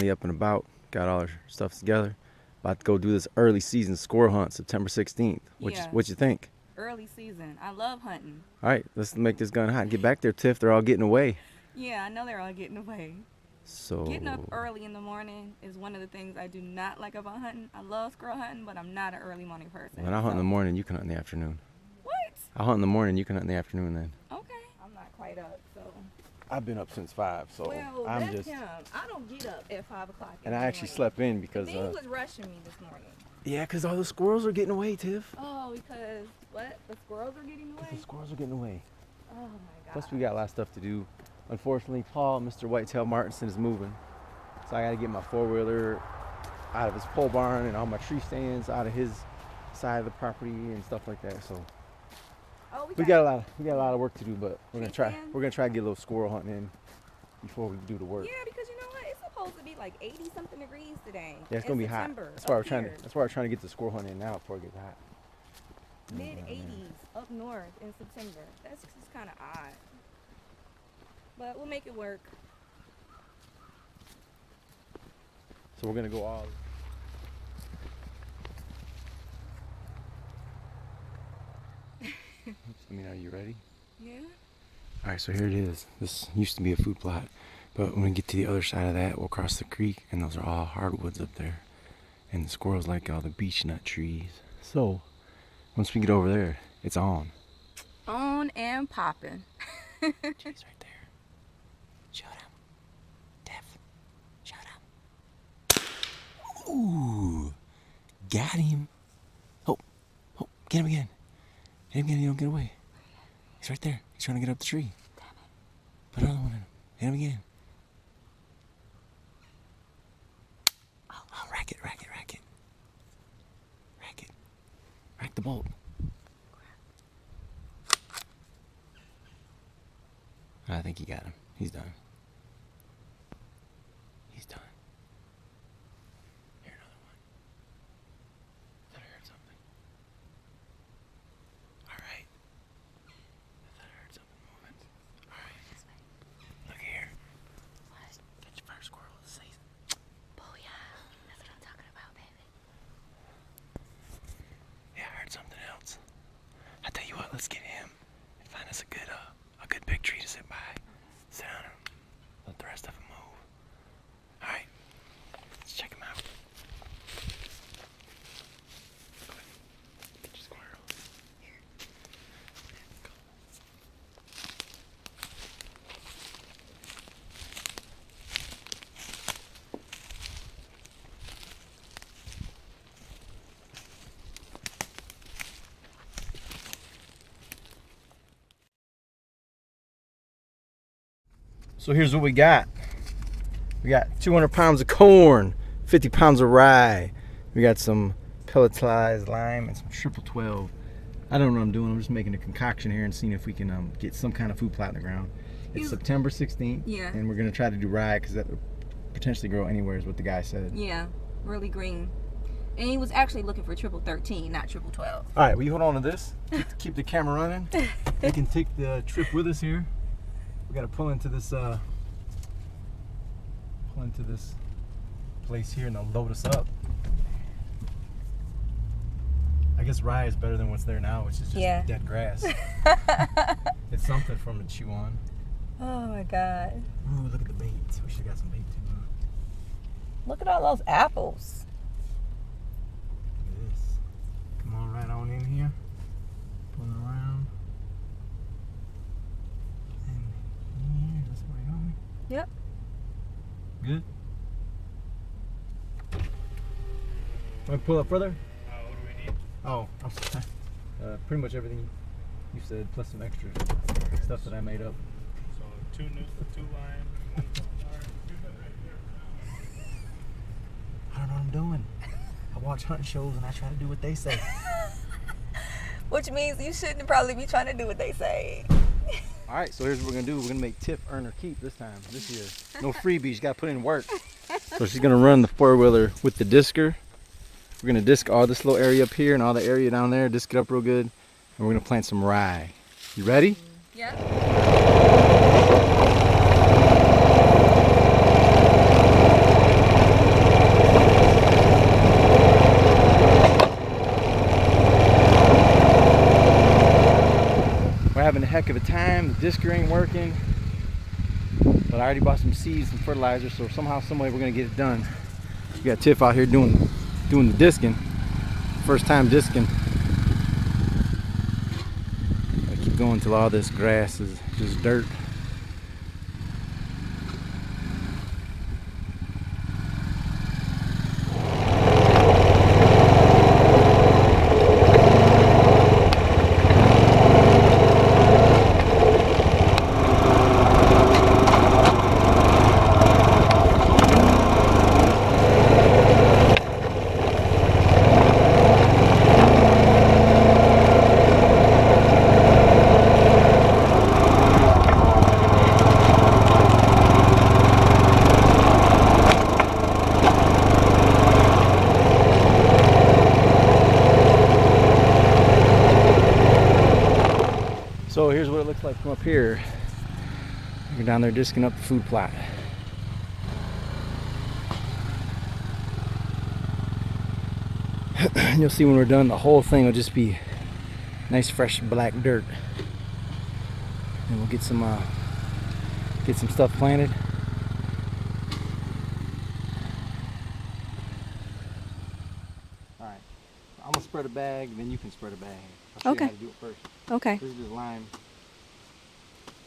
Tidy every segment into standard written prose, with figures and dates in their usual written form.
finally up and about. Got all our stuff together. About to go do this early season squirrel hunt, September 16th. What you think? Early season. I love hunting. All right, let's make this gun hot. Get back there, Tiff. They're all getting away. Yeah, I know they're all getting away. So getting up early in the morning is one of the things I do not like about hunting. I love squirrel hunting, but I'm not an early morning person. When I hunt in the morning, you can hunt in the afternoon. What? I hunt in the morning, you can hunt in the afternoon then. Okay. I'm not quite up, so. I've been up since 5, so well, I'm that's just. him. I don't get up at 5 o'clock. And I actually slept in because. He was rushing me this morning. Yeah, because all the squirrels are getting away, Tiff. Oh, because what? The squirrels are getting away? The squirrels are getting away. Oh my God. Plus, we got a lot of stuff to do. Unfortunately, Paul, Mr. Whitetail Martinson, is moving. So I got to get my four-wheeler out of his pole barn and all my tree stands out of his side of the property and stuff like that. So we got a lot of work to do, but we're gonna try to get a little squirrel hunting in before we do the work. Yeah, because you know what? It's supposed to be like 80 something degrees today. Yeah, it's gonna be hot. That's why we're trying to get the squirrel hunting in now before it gets hot. Mid 80s up north in September. That's just kind of odd. But we'll make it work. So we're gonna go all. I mean, are you ready? Yeah. All right, so here it is. This used to be a food plot, but when we get to the other side of that, we'll cross the creek, and those are all hardwoods up there. And the squirrels like all the beech nut trees. So once we get over there, it's on. On and popping. Jay's right there. Shoot him. Tiff. Shoot him. Ooh. Got him. Oh, get him again. Hit him again, he don't get away. He's right there. He's trying to get up the tree. Damn it. Put another one in him. Hit him again. Oh, rack it. Rack the bolt. I think he got him. He's done. He's done. Here, another one. I thought I heard something. Alright. I thought I heard something moving. Alright. Look here. What? Catch your first squirrel of the season. Booyah. That's what I'm talking about, baby. Yeah, I heard something else. I tell you what, let's get him and find us a good big tree to sit by. Sit down and let the rest of them move. Alright, let's check him out. Go ahead. Get your squirrel. Here. Let's go. So here's what we got. We got 200 pounds of corn, 50 pounds of rye. We got some pelletized lime and some triple 12. I don't know what I'm doing. I'm just making a concoction here and seeing if we can get some kind of food plot in the ground. It's September 16th. Yeah. And we're gonna try to do rye because that would potentially grow anywhere is what the guy said. Yeah, really green. And he was actually looking for triple 13, not triple 12. All right, will you hold on to this? Keep the camera running. We can take the trip with us here. We gotta pull into this place here and they'll load us up. I guess rye is better than what's there now, which is just dead grass. It's something for them to chew on. Oh my God. Ooh, look at the bait. We should have got some bait too. Look at all those apples. Look at this. Come on right on in here. Pulling around. And here, that's where you're going. Yep. Good. Want to pull up further? What do we need? Oh, I'm sorry. Pretty much everything you said, plus some extra stuff that I made up. So two lime, one I don't know what I'm doing. I watch hunting shows and I try to do what they say. Which means you shouldn't probably be trying to do what they say. All right, so here's what we're gonna do. We're gonna make Tiff earn her keep this time, this year. No freebies, you gotta put in work. So she's gonna run the four-wheeler with the discer. We're gonna disc all this little area up here and all the area down there, disc it up real good, and we're gonna plant some rye. You ready? Yeah. heck of a time. The discer ain't working. But I already bought some seeds and fertilizer, so somehow, some way we're gonna get it done. We got Tiff out here doing the discing. First time discing. I keep going till all this grass is just dirt. So here's what it looks like from up here. We're down there disking up the food plot. And you'll see when we're done, the whole thing will just be nice fresh black dirt. And we'll get some stuff planted. Alright. I'm gonna spread a bag, then you can spread a bag. I'll show you Okay. how to do it first. Okay. This is just lime.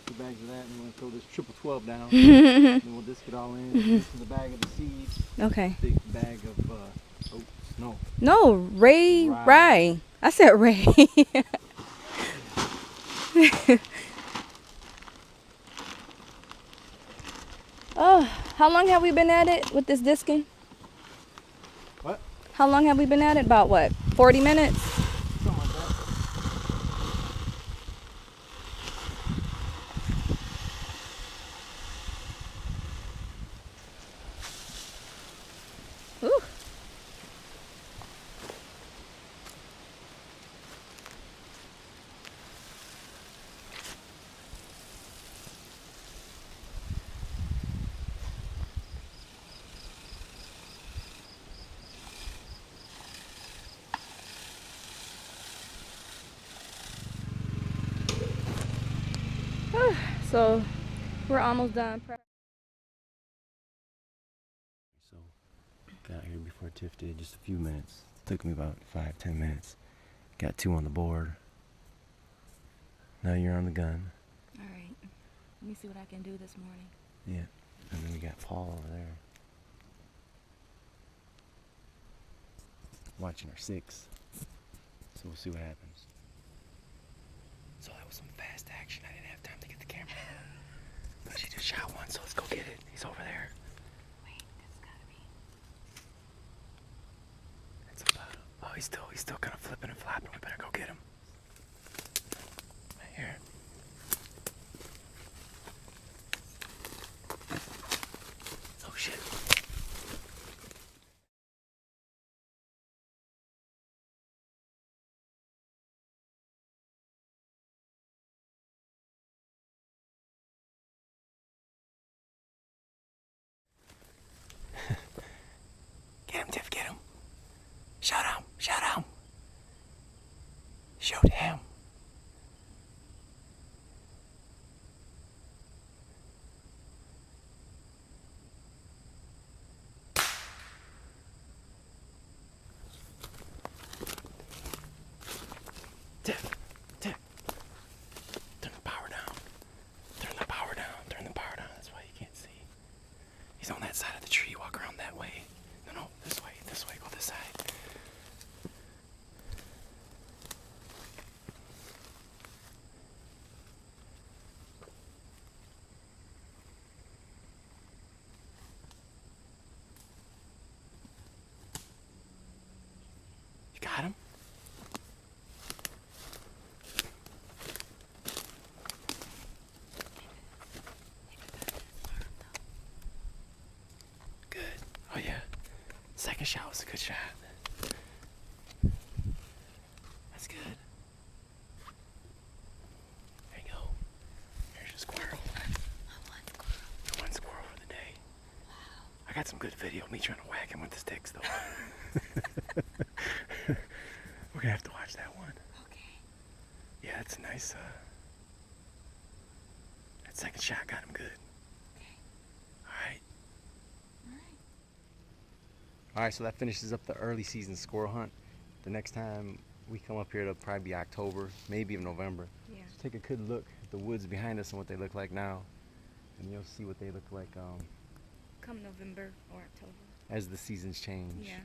2 bags of that, and we're gonna throw this triple 12 down. Then we'll disc it all in. This is the bag of the seeds. Okay. Big bag of oats. No. No, rye. I said Ray. Oh, how long have we been at it with this disking? What? How long have we been at it? About what? 40 minutes? Something like that. Ooh. So we're almost done. So, got here before Tiff did, just a few minutes. Took me about 5-10 minutes. Got 2 on the board. Now you're on the gun. All right. Let me see what I can do this morning. Yeah. And then we got Paul over there. Watching our 6. So we'll see what happens. So that was some fast action. I didn't have time to get the camera. But she just shot one, so let's go get it. He's over there. Wait, that's gotta be. It's about, oh, he's still kind of flipping and flapping. We better go get him. Right here. Oh shit. Get him, Tiff, get him. Shoot him, shoot him. Shoot him. Tiff, Tiff. Turn the power down. Turn the power down. Turn the power down. That's why you can't see. He's on that side of the tree. Walk around that way. No, this way. This way. Go this side. You got him? Good. Oh yeah. Second shot was a good shot. That's good. There you go. Here's your squirrel. One squirrel for the day. I got some good video of me trying to whack him with the sticks though. We're gonna have to watch that one. Okay. Yeah, it's a nice shot got him good. Okay. All right. All right. All right, so that finishes up the early season squirrel hunt. The next time we come up here, it'll probably be October, maybe even November. Yeah. So take a good look at the woods behind us and what they look like now, and you'll see what they look like Come November or October. as the seasons change. Yeah.